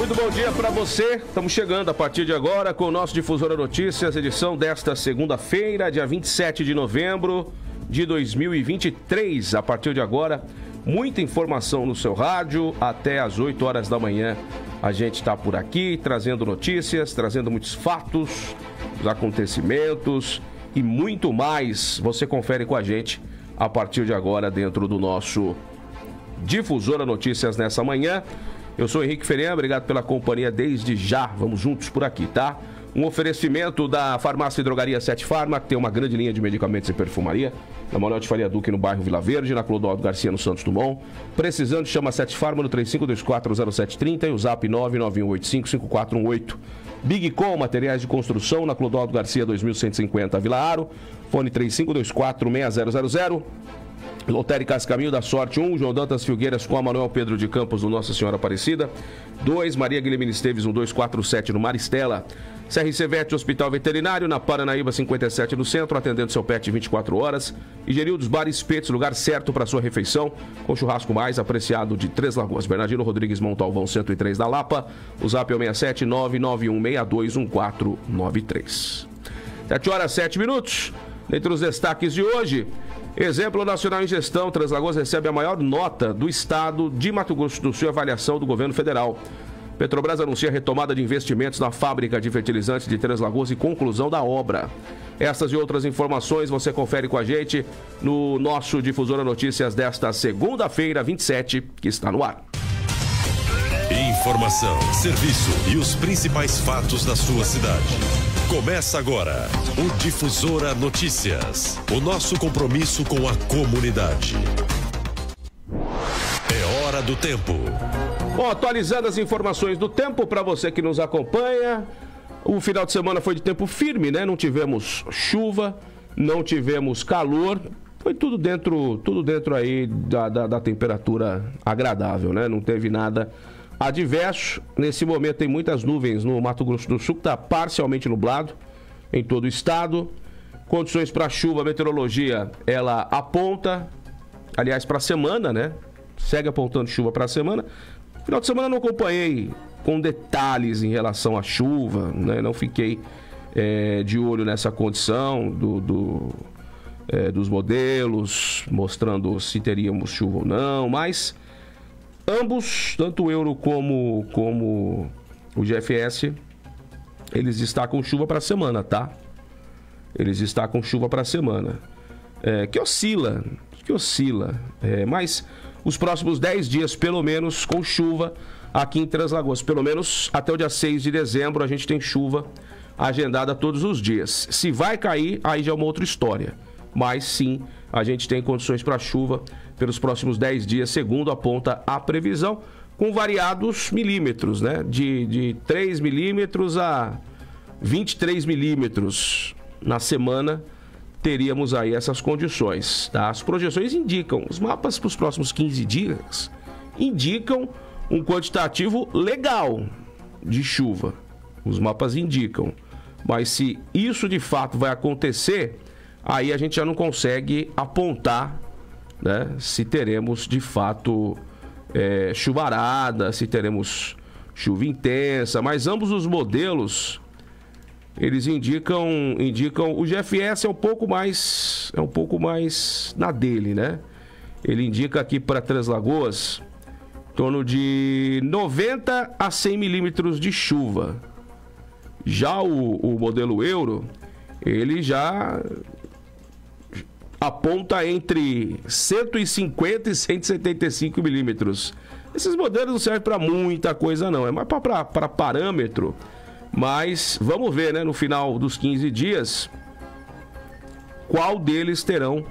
Muito bom dia para você. Estamos chegando a partir de agora com o nosso Difusora Notícias, edição desta segunda-feira, dia 27 de novembro de 2023. A partir de agora, muita informação no seu rádio. Até às 8 horas da manhã a gente está por aqui trazendo notícias, trazendo muitos fatos, os acontecimentos e muito mais. Você confere com a gente a partir de agora dentro do nosso Difusora Notícias nessa manhã. Eu sou Henrique Ferreira, obrigado pela companhia desde já. Vamos juntos por aqui, tá? Um oferecimento da Farmácia e Drogaria Sete Farma, que tem uma grande linha de medicamentos e perfumaria. Na Manuel de Faria Duque, no bairro Vila Verde, na Clodoaldo Garcia, no Santos Dumont. Precisando, chama Sete Farma no 35240730 e o zap 991855418. Big Com, materiais de construção, na Clodoaldo Garcia, 2150, Vila Aro. Fone 35246000. Lotéricas Caminho da Sorte 1, João Dantas Filgueiras com a Manuel Pedro de Campos do Nossa Senhora Aparecida. 2, Maria Guilhermina Esteves 1247 no Maristela. CRC Vet Hospital Veterinário na Paranaíba 57 no centro, atendendo seu pet 24 horas. E Gerildos Bar e Espetos, lugar certo para sua refeição, com churrasco mais apreciado de Três Lagoas. Bernardino Rodrigues Montalvão 103 da Lapa. O zap é o 67 991621493. 7 horas 7 minutos. Dentre os destaques de hoje, Exemplo Nacional em Gestão, Três Lagoas recebe a maior nota do estado de Mato Grosso do Sul, avaliação do governo federal. Petrobras anuncia retomada de investimentos na fábrica de fertilizantes de Três Lagoas e conclusão da obra. Essas e outras informações você confere com a gente no nosso Difusora Notícias desta segunda-feira, 27, que está no ar. Informação, serviço e os principais fatos da sua cidade. Começa agora o Difusora Notícias, o nosso compromisso com a comunidade. É hora do tempo. Bom, atualizando as informações do tempo para você que nos acompanha, o final de semana foi de tempo firme, né? Não tivemos chuva, não tivemos calor, foi tudo dentro aí da temperatura agradável, né? Não teve nada adverso. Nesse momento tem muitas nuvens no Mato Grosso do Sul, que está parcialmente nublado em todo o estado. Condições para chuva, a meteorologia, ela aponta, aliás, para a semana, né? Segue apontando chuva para a semana. Final de semana eu não acompanhei com detalhes em relação à chuva, né? Não fiquei de olho nessa condição dos modelos, mostrando se teríamos chuva ou não, mas ambos, tanto o Euro como o GFS, eles destacam chuva para a semana, tá? Eles destacam chuva para a semana. Que oscila. Mas os próximos 10 dias, pelo menos, com chuva aqui em Três Lagoas. Pelo menos até o dia 6 de dezembro a gente tem chuva agendada todos os dias. Se vai cair, aí já é uma outra história. Mas sim, a gente tem condições para chuva pelos próximos 10 dias, segundo aponta a previsão, com variados milímetros, né? De 3 milímetros a 23 milímetros na semana, teríamos aí essas condições, tá? As projeções indicam, os mapas para os próximos 15 dias indicam um quantitativo legal de chuva. Os mapas indicam. Mas se isso de fato vai acontecer, aí a gente já não consegue apontar, né, se teremos de fato chuvarada, se teremos chuva intensa, mas ambos os modelos, eles indicam o GFS é um pouco mais na dele, né? Ele indica aqui para Três Lagoas em torno de 90 a 100 milímetros de chuva. Já o modelo Euro, ele já aponta entre 150 e 175 milímetros. Esses modelos não servem para muita coisa não, é mais para parâmetro. Mas vamos ver, né, no final dos 15 dias, qual deles terão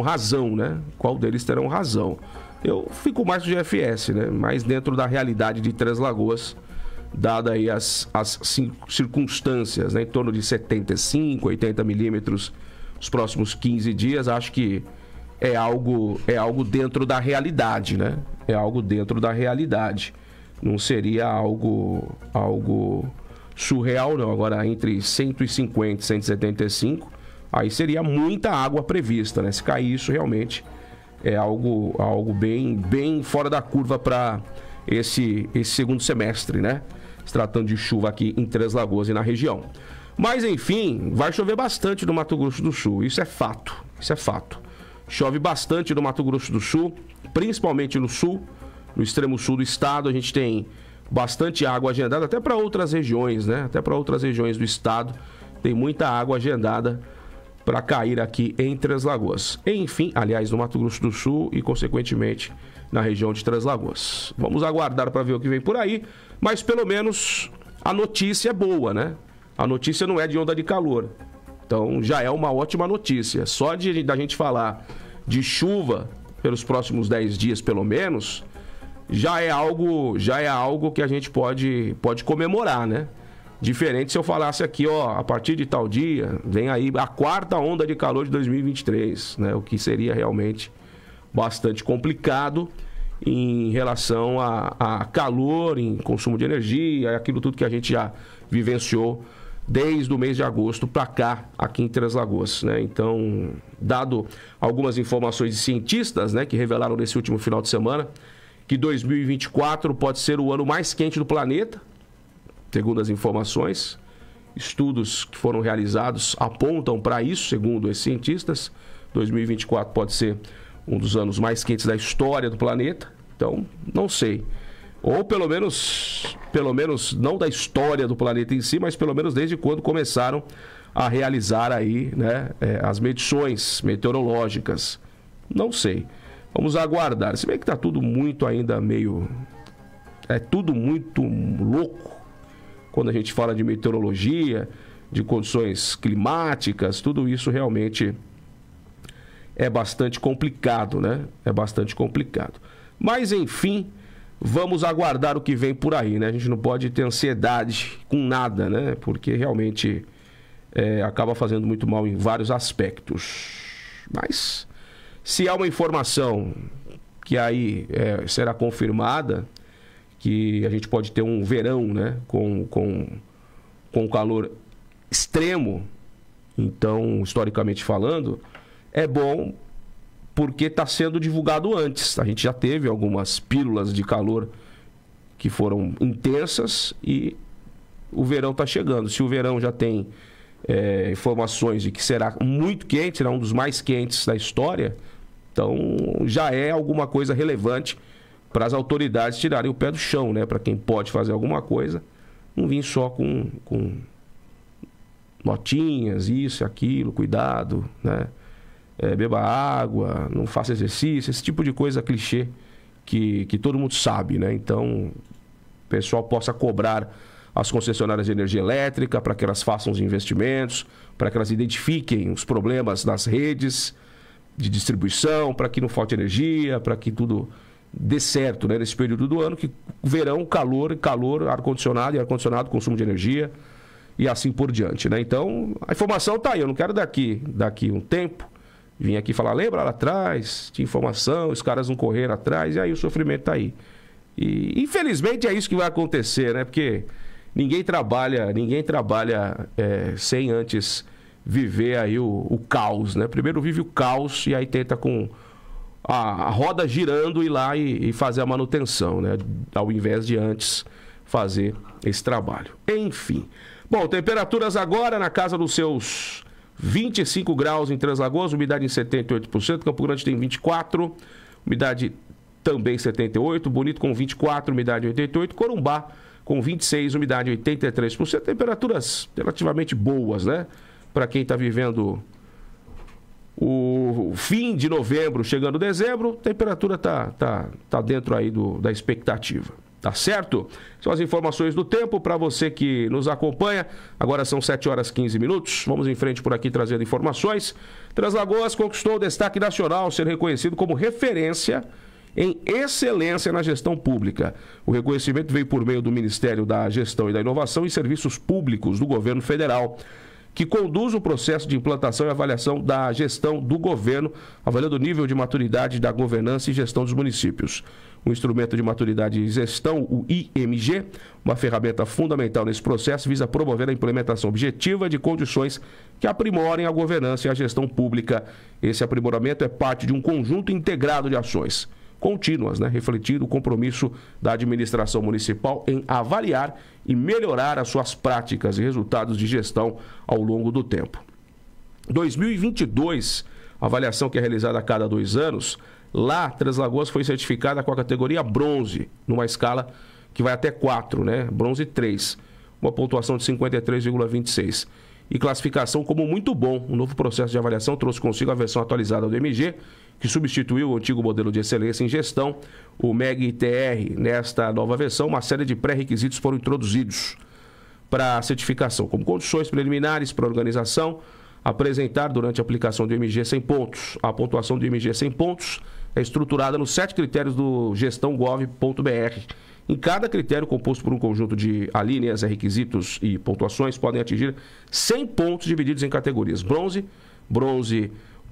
razão, né? Qual deles terão razão. Eu fico mais do GFS, né? Mais dentro da realidade de Três Lagoas, dada aí as circunstâncias, né? Em torno de 75, 80 milímetros nos próximos 15 dias, acho que é algo dentro da realidade, né? É algo dentro da realidade. Não seria algo surreal, não. Agora, entre 150 e 175, aí seria muita água prevista, né? Se cair isso, realmente é algo bem fora da curva para esse segundo semestre, né? Se tratando de chuva aqui em Três Lagoas e na região. Mas, enfim, vai chover bastante no Mato Grosso do Sul. Isso é fato. Isso é fato. Chove bastante no Mato Grosso do Sul, principalmente no sul, no extremo sul do estado. A gente tem bastante água agendada, até para outras regiões, né? Até para outras regiões do estado. Tem muita água agendada para cair aqui em Três Lagoas. Enfim, aliás, no Mato Grosso do Sul e, consequentemente, na região de Três Lagoas. Vamos aguardar para ver o que vem por aí, mas pelo menos a notícia é boa, né? A notícia não é de onda de calor. Então já é uma ótima notícia. Só da gente falar de chuva pelos próximos 10 dias, pelo menos, já é algo que a gente pode comemorar, né? Diferente se eu falasse aqui, ó, a partir de tal dia, vem aí a 4ª onda de calor de 2023, né? O que seria realmente bastante complicado em relação a calor, em consumo de energia, aquilo tudo que a gente já vivenciou desde o mês de agosto para cá, aqui em Três Lagoas, né? Então, dado algumas informações de cientistas, né, que revelaram nesse último final de semana que 2024 pode ser o ano mais quente do planeta, segundo as informações, estudos que foram realizados apontam para isso, segundo esses cientistas. 2024 pode ser um dos anos mais quentes da história do planeta. Então, não sei. Ou pelo menos não da história do planeta em si, mas pelo menos desde quando começaram a realizar aí, né, as medições meteorológicas. Não sei. Vamos aguardar. Se bem que está tudo muito ainda meio... É tudo muito louco quando a gente fala de meteorologia, de condições climáticas, tudo isso realmente é bastante complicado, né? É bastante complicado. Mas, enfim, vamos aguardar o que vem por aí, né? A gente não pode ter ansiedade com nada, né? Porque realmente acaba fazendo muito mal em vários aspectos. Mas, se há uma informação que aí será confirmada, que a gente pode ter um verão, né? Com calor extremo, então, historicamente falando, é bom porque está sendo divulgado antes. A gente já teve algumas pílulas de calor que foram intensas e o verão está chegando. Se o verão já tem informações de que será muito quente, será um dos mais quentes da história, então já é alguma coisa relevante para as autoridades tirarem o pé do chão, né? Para quem pode fazer alguma coisa, não vir só com notinhas, isso e aquilo, cuidado, né? Beba água, não faça exercício, esse tipo de coisa clichê que todo mundo sabe, né? Então, o pessoal possa cobrar as concessionárias de energia elétrica para que elas façam os investimentos, para que elas identifiquem os problemas nas redes de distribuição, para que não falte energia, para que tudo dê certo, né? Nesse período do ano, que verão, calor, ar-condicionado e ar-condicionado, consumo de energia e assim por diante, né? Então, a informação está aí. Eu não quero daqui um tempo vim aqui falar, lembra lá atrás, tinha informação, os caras não correram atrás, e aí o sofrimento tá aí. E infelizmente é isso que vai acontecer, né? Porque ninguém trabalha sem antes viver aí o caos, né? Primeiro vive o caos e aí tenta com a roda girando ir lá e fazer a manutenção, né? Ao invés de antes fazer esse trabalho. Enfim. Bom, temperaturas agora na casa dos seus 25 graus em Três Lagoas, umidade em 78%, Campo Grande tem 24%, umidade também 78%, Bonito com 24%, umidade 88%, Corumbá com 26%, umidade 83%, temperaturas relativamente boas, né? Para quem está vivendo o fim de novembro, chegando dezembro, a temperatura tá dentro aí da expectativa. Tá certo? São as informações do tempo para você que nos acompanha. Agora são 7h15. Vamos em frente por aqui trazendo informações. Três Lagoas conquistou o destaque nacional, ser reconhecido como referência em excelência na gestão pública. O reconhecimento veio por meio do Ministério da Gestão e da Inovação e Serviços Públicos do Governo Federal, que conduz o processo de implantação e avaliação da gestão do governo, avaliando o nível de maturidade da governança e gestão dos municípios. O instrumento de maturidade e gestão, o IMG, uma ferramenta fundamental nesse processo, visa promover a implementação objetiva de condições que aprimorem a governança e a gestão pública. Esse aprimoramento é parte de um conjunto integrado de ações. contínuas, né? Refletindo o compromisso da administração municipal em avaliar e melhorar as suas práticas e resultados de gestão ao longo do tempo. 2022, a avaliação que é realizada a cada 2 anos, lá, Três Lagoas foi certificada com a categoria bronze, numa escala que vai até 4, né? Bronze 3, uma pontuação de 53,26. E classificação como muito bom. O novo processo de avaliação trouxe consigo a versão atualizada do MG, que substituiu o antigo modelo de excelência em gestão, o MEG-TR. Nesta nova versão, uma série de pré-requisitos foram introduzidos para a certificação, como condições preliminares para a organização, apresentar durante a aplicação do MG 100 pontos. A pontuação do MG 100 pontos é estruturada nos 7 critérios do gestão.gov.br. Em cada critério, composto por um conjunto de alíneas, requisitos e pontuações, podem atingir 100 pontos divididos em categorias. Bronze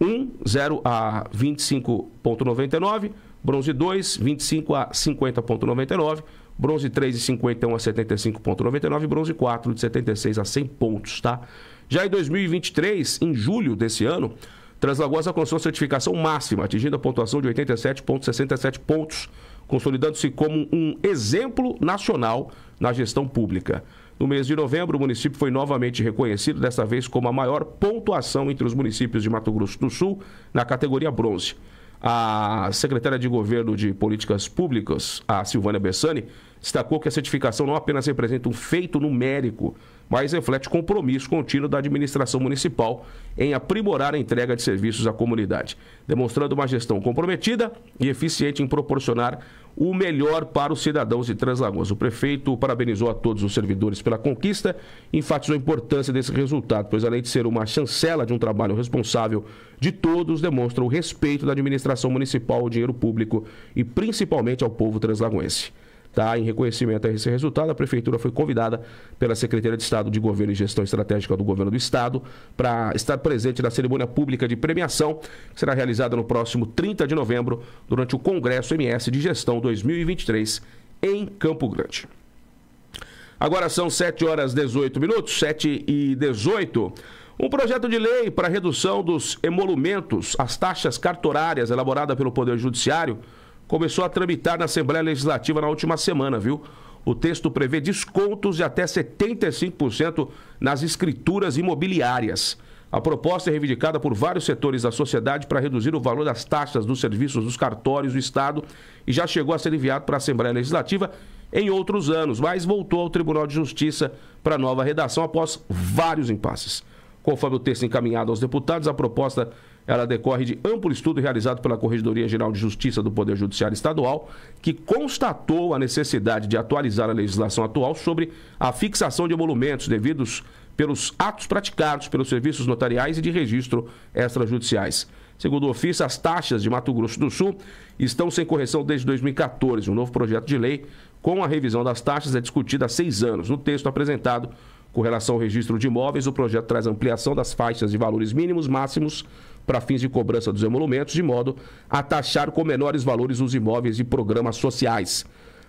1, 0 a 25,99. Bronze 2, 25 a 50,99. Bronze 3, de 51 a 75,99. Bronze 4, de 76 a 100 pontos, tá? Já em 2023, em julho desse ano, Três Lagoas alcançou a certificação máxima, atingindo a pontuação de 87,67 pontos, consolidando-se como um exemplo nacional na gestão pública. No mês de novembro, o município foi novamente reconhecido, desta vez como a maior pontuação entre os municípios de Mato Grosso do Sul, na categoria bronze. A secretária de Governo de Políticas Públicas, a Silvânia Bessani, destacou que a certificação não apenas representa um feito numérico, mas reflete compromisso contínuo da administração municipal em aprimorar a entrega de serviços à comunidade, demonstrando uma gestão comprometida e eficiente em proporcionar o melhor para os cidadãos de Três Lagoas. O prefeito parabenizou a todos os servidores pela conquista e enfatizou a importância desse resultado, pois além de ser uma chancela de um trabalho responsável de todos, demonstra o respeito da administração municipal ao dinheiro público e principalmente ao povo translagoense. Em reconhecimento a esse resultado, a Prefeitura foi convidada pela Secretaria de Estado de Governo e Gestão Estratégica do Governo do Estado para estar presente na cerimônia pública de premiação, que será realizada no próximo 30 de novembro, durante o Congresso MS de Gestão 2023, em Campo Grande. Agora são 7h18, 7h18. Um projeto de lei para redução dos emolumentos, as taxas cartorárias, elaborada pelo Poder Judiciário, começou a tramitar na Assembleia Legislativa na última semana, viu? O texto prevê descontos de até 75% nas escrituras imobiliárias. A proposta é reivindicada por vários setores da sociedade para reduzir o valor das taxas dos serviços dos cartórios do Estado e já chegou a ser enviado para a Assembleia Legislativa em outros anos, mas voltou ao Tribunal de Justiça para nova redação após vários impasses. Conforme o texto encaminhado aos deputados, a proposta ela decorre de amplo estudo realizado pela Corregedoria Geral de Justiça do Poder Judiciário Estadual, que constatou a necessidade de atualizar a legislação atual sobre a fixação de emolumentos devidos pelos atos praticados pelos serviços notariais e de registro extrajudiciais. Segundo o ofício, as taxas de Mato Grosso do Sul estão sem correção desde 2014. Um novo projeto de lei com a revisão das taxas é discutido há 6 anos. No texto apresentado com relação ao registro de imóveis, o projeto traz ampliação das faixas de valores mínimos máximos para fins de cobrança dos emolumentos, de modo a taxar com menores valores os imóveis de programas sociais.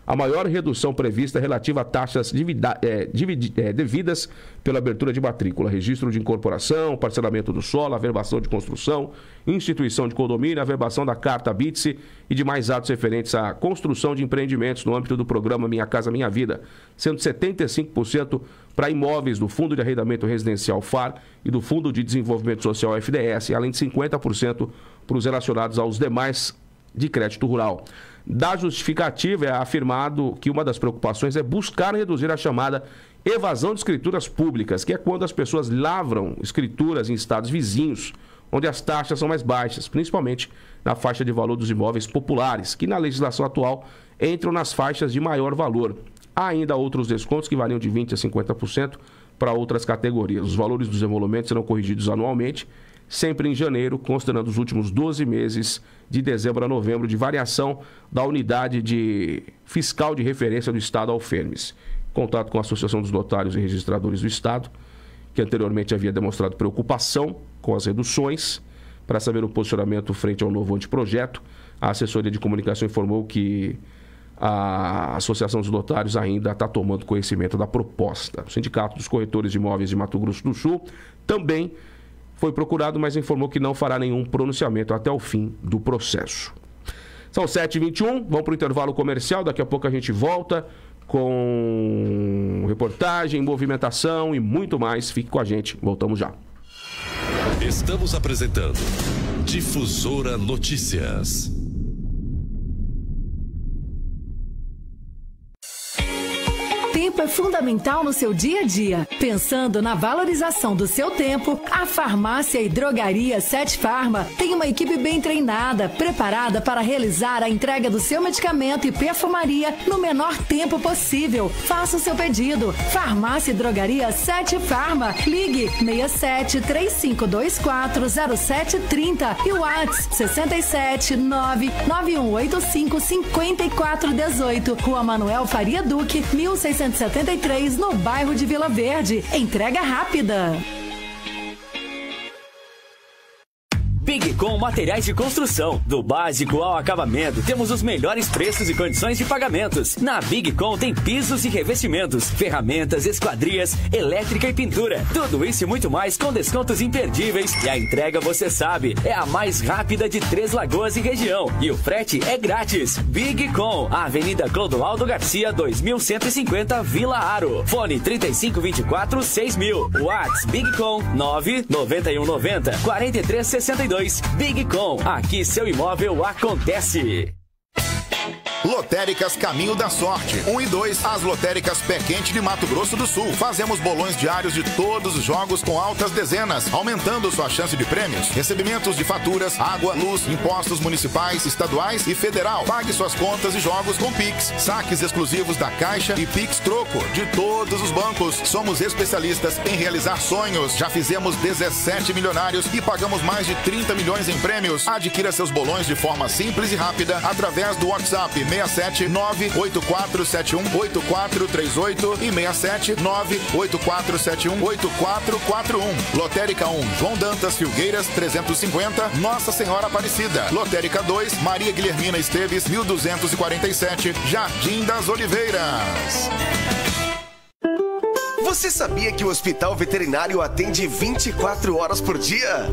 A maior redução prevista é relativa a taxas devidas pela abertura de matrícula, registro de incorporação, parcelamento do solo, averbação de construção, instituição de condomínio, averbação da carta BITSE e demais atos referentes à construção de empreendimentos no âmbito do programa Minha Casa Minha Vida, sendo 75% para imóveis do Fundo de Arrendamento Residencial FAR e do Fundo de Desenvolvimento Social FDS, além de 50% para os relacionados aos demais de crédito rural. Da justificativa é afirmado que uma das preocupações é buscar reduzir a chamada evasão de escrituras públicas, que é quando as pessoas lavram escrituras em estados vizinhos, onde as taxas são mais baixas, principalmente na faixa de valor dos imóveis populares, que na legislação atual entram nas faixas de maior valor. Há ainda outros descontos que variam de 20% a 50% para outras categorias. Os valores dos emolumentos serão corrigidos anualmente, sempre em janeiro, considerando os últimos 12 meses de dezembro a novembro de variação da unidade fiscal de referência do Estado ao FERMES. Contato com a Associação dos Notários e Registradores do Estado, que anteriormente havia demonstrado preocupação com as reduções. Para saber o posicionamento frente ao novo anteprojeto, a assessoria de comunicação informou que a Associação dos Notários ainda está tomando conhecimento da proposta. O Sindicato dos Corretores de Imóveis de Mato Grosso do Sul também foi procurado, mas informou que não fará nenhum pronunciamento até o fim do processo. São 7h21, vamos para o intervalo comercial, daqui a pouco a gente volta com reportagem, movimentação e muito mais. Fique com a gente, voltamos já. Estamos apresentando Difusora Notícias. Tempo é fundamental no seu dia a dia. Pensando na valorização do seu tempo, a farmácia e drogaria Sete Farma tem uma equipe bem treinada, preparada para realizar a entrega do seu medicamento e perfumaria no menor tempo possível. Faça o seu pedido. Farmácia e drogaria Sete Farma. Ligue 67 3524 0730 e o WhatsApp 67 99185 5418. Rua Manuel Faria Duque, 1673, no bairro de Vila Verde. Entrega rápida. BigCom Materiais de Construção. Do básico ao acabamento, temos os melhores preços e condições de pagamentos. Na BigCom tem pisos e revestimentos, ferramentas, esquadrias, elétrica e pintura. Tudo isso e muito mais com descontos imperdíveis. E a entrega, você sabe, é a mais rápida de Três Lagoas e região. E o frete é grátis. BigCom, Avenida Clodoaldo Garcia, 2150, Vila Aro. Fone 3524-6000. WhatsApp BigCom 99190 4362. BigCom, aqui seu imóvel acontece. Lotéricas Caminho da Sorte 1 e 2, as lotéricas Pé Quente de Mato Grosso do Sul. Fazemos bolões diários de todos os jogos com altas dezenas, aumentando sua chance de prêmios. Recebimentos de faturas, água, luz, impostos municipais, estaduais e federal. Pague suas contas e jogos com Pix. Saques exclusivos da Caixa e Pix Troco de todos os bancos. Somos especialistas em realizar sonhos. Já fizemos 17 milionários e pagamos mais de 30 milhões em prêmios. Adquira seus bolões de forma simples e rápida através do WhatsApp 67 98471 8438 e 67 98471 8441. Lotérica 1, João Dantas Filgueiras 350, Nossa Senhora Aparecida. Lotérica 2, Maria Guilhermina Esteves 1247, Jardim das Oliveiras. Você sabia que o Hospital Veterinário atende 24 horas por dia?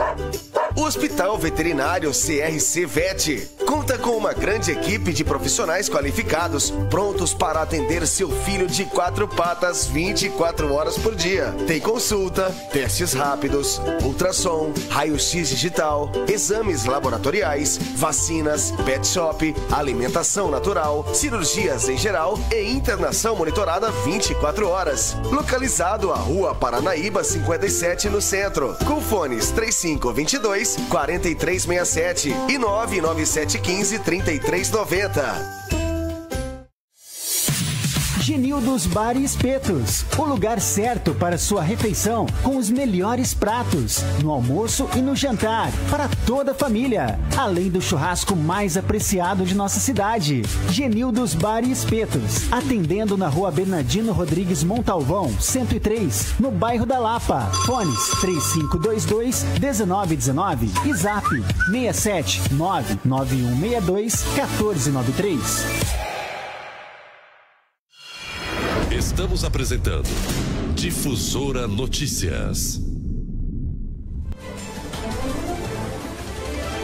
O Hospital Veterinário CRC Vet conta com uma grande equipe de profissionais qualificados, prontos para atender seu filho de 4 patas 24 horas por dia. Tem consulta, testes rápidos, ultrassom, raio-x digital, exames laboratoriais, vacinas, pet shop, alimentação natural, cirurgias em geral e internação monitorada 24 horas. Localizado à Rua Paranaíba 57 no centro, com fones 3522-4367 e 99715-3390. Genildos Bar e Espetos, o lugar certo para sua refeição com os melhores pratos, no almoço e no jantar, para toda a família, além do churrasco mais apreciado de nossa cidade. Genildos Bar e Espetos, atendendo na Rua Bernardino Rodrigues Montalvão, 103, no bairro da Lapa. Fones 3522-1919 e Zap 67 99162 1493. Estamos apresentando Difusora Notícias.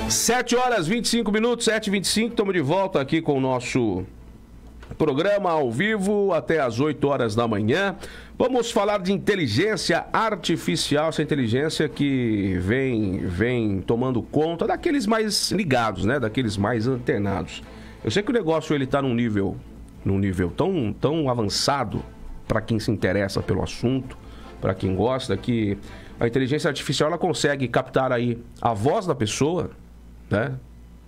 7h25, 7h25, estamos de volta aqui com o nosso programa ao vivo até às 8 horas da manhã. Vamos falar de inteligência artificial, essa inteligência que vem tomando conta daqueles mais ligados, né? Daqueles mais antenados. Eu sei que o negócio ele está num nível tão avançado para quem se interessa pelo assunto, para quem gosta, que a inteligência artificial ela consegue captar aí a voz da pessoa, né?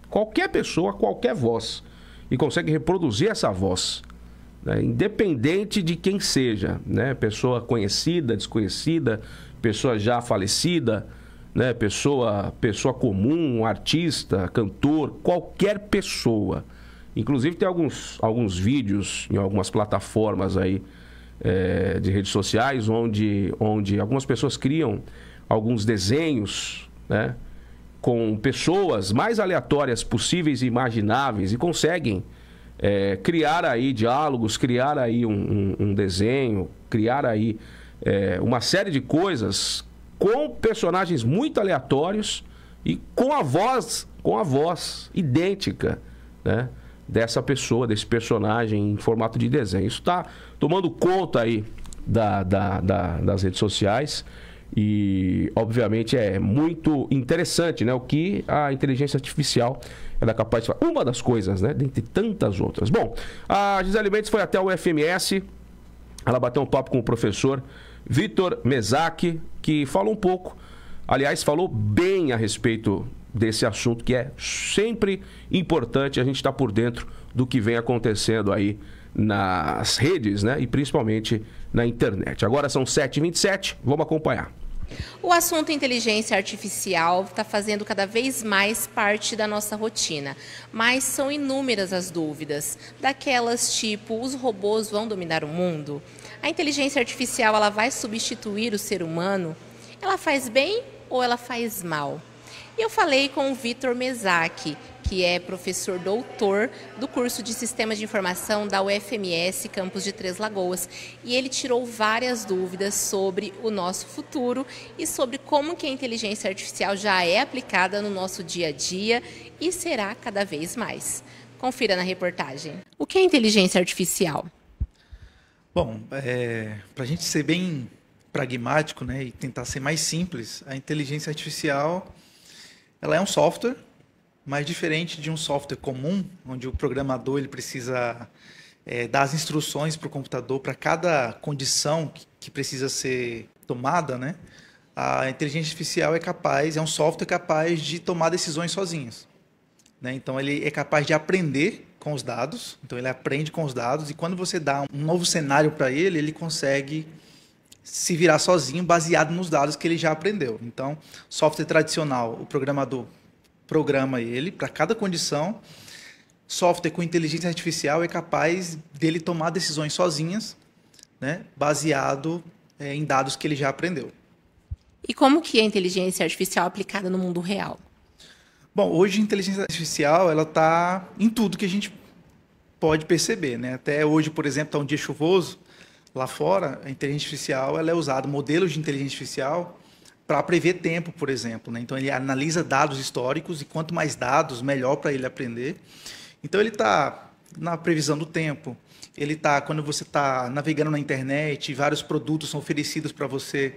Qualquer pessoa, qualquer voz, e consegue reproduzir essa voz, né? Independente de quem seja, né? Pessoa conhecida, desconhecida, pessoa já falecida, né? Pessoa comum, artista, cantor, qualquer pessoa. Inclusive tem alguns vídeos em algumas plataformas aí de redes sociais onde algumas pessoas criam alguns desenhos, né, com pessoas mais aleatórias possíveis e imagináveis e conseguem criar aí diálogos, criar aí um desenho, criar aí uma série de coisas com personagens muito aleatórios e com a voz idêntica né, dessa pessoa, desse personagem em formato de desenho. Isso está tomando conta aí das redes sociais e, obviamente, é muito interessante, né, o que a inteligência artificial ela é capaz de fazer. Uma das coisas, né, dentre tantas outras. Bom, a Gisele Mendes foi até o FMS, ela bateu um papo com o professor Vitor Mezaki, que falou um pouco, aliás, falou bem a respeito desse assunto, que é sempre importante a gente estar por dentro do que vem acontecendo aí nas redes, né? E principalmente na internet. Agora são 7h27, vamos acompanhar. O assunto inteligência artificial está fazendo cada vez mais parte da nossa rotina, mas são inúmeras as dúvidas, daquelas tipo, os robôs vão dominar o mundo? A inteligência artificial ela vai substituir o ser humano? Ela faz bem ou ela faz mal? E eu falei com o Vitor Mezaki, que é professor doutor do curso de Sistemas de Informação da UFMS, campus de Três Lagoas. E ele tirou várias dúvidas sobre o nosso futuro e sobre como que a inteligência artificial já é aplicada no nosso dia a dia e será cada vez mais. Confira na reportagem. O que é inteligência artificial? Bom, para a gente ser bem pragmático, né, e tentar ser mais simples, a inteligência artificial ela é um software, mas diferente de um software comum, onde o programador ele precisa dar as instruções para o computador para cada condição que precisa ser tomada, né? A inteligência artificial é um software capaz de tomar decisões sozinhas, né? Então ele é capaz de aprender com os dados, então ele aprende com os dados e quando você dá um novo cenário para ele, ele consegue se virar sozinho baseado nos dados que ele já aprendeu. Então, software tradicional, o programador programa ele para cada condição. Software com inteligência artificial é capaz dele tomar decisões sozinhas, né, baseado em dados que ele já aprendeu. E como que a inteligência artificial é aplicada no mundo real? Bom, hoje a inteligência artificial ela está em tudo que a gente pode perceber, né? Até hoje, por exemplo, está um dia chuvoso. Lá fora, a inteligência artificial ela é usada, modelos de inteligência artificial, para prever tempo, por exemplo, né? Então, ele analisa dados históricos e quanto mais dados, melhor para ele aprender. Então, ele está na previsão do tempo. Ele está, quando você está navegando na internet, vários produtos são oferecidos para você,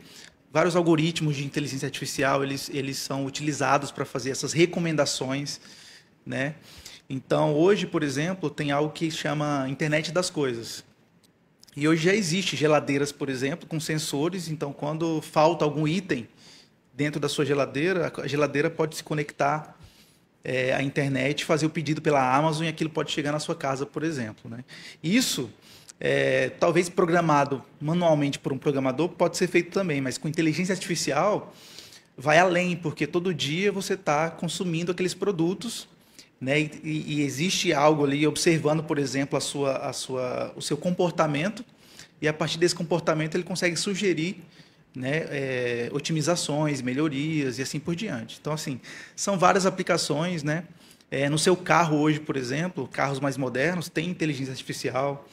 vários algoritmos de inteligência artificial, eles são utilizados para fazer essas recomendações, né? Então, hoje, por exemplo, tem algo que chama Internet das Coisas. E hoje já existe geladeiras, por exemplo, com sensores. Então, quando falta algum item dentro da sua geladeira, a geladeira pode se conectar à internet, fazer o pedido pela Amazon e aquilo pode chegar na sua casa, por exemplo, né? Isso, talvez programado manualmente por um programador, pode ser feito também, mas com inteligência artificial vai além, porque todo dia você está consumindo aqueles produtos, né? E existe algo ali observando, por exemplo, o seu comportamento, e a partir desse comportamento ele consegue sugerir, né, otimizações, melhorias e assim por diante. Então, assim, são várias aplicações, né? No seu carro hoje, por exemplo, carros mais modernos têm inteligência artificial,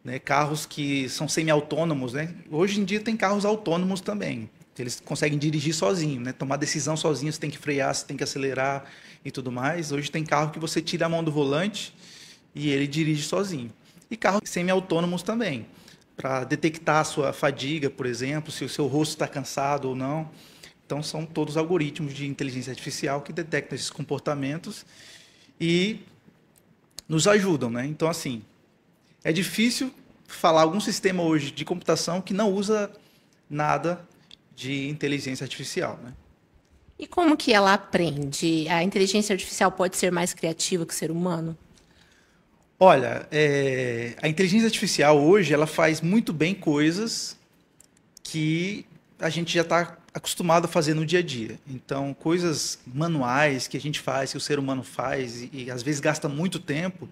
né? Carros que são semi-autônomos, né? Hoje em dia tem carros autônomos também. Eles conseguem dirigir sozinho, né? Tomar decisão sozinho, você tem que frear, você tem que acelerar e tudo mais. Hoje tem carro que você tira a mão do volante e ele dirige sozinho. E carros semi-autônomos também, para detectar a sua fadiga, por exemplo, se o seu rosto está cansado ou não. Então, são todos algoritmos de inteligência artificial que detectam esses comportamentos e nos ajudam, né? Então, assim, é difícil falar algum sistema hoje de computação que não usa nada de inteligência artificial, né? E como que ela aprende? A inteligência artificial pode ser mais criativa que o ser humano? Olha, a inteligência artificial hoje ela faz muito bem coisas que a gente já está acostumado a fazer no dia a dia. Então, coisas manuais que a gente faz, que o ser humano faz e às vezes gasta muito tempo,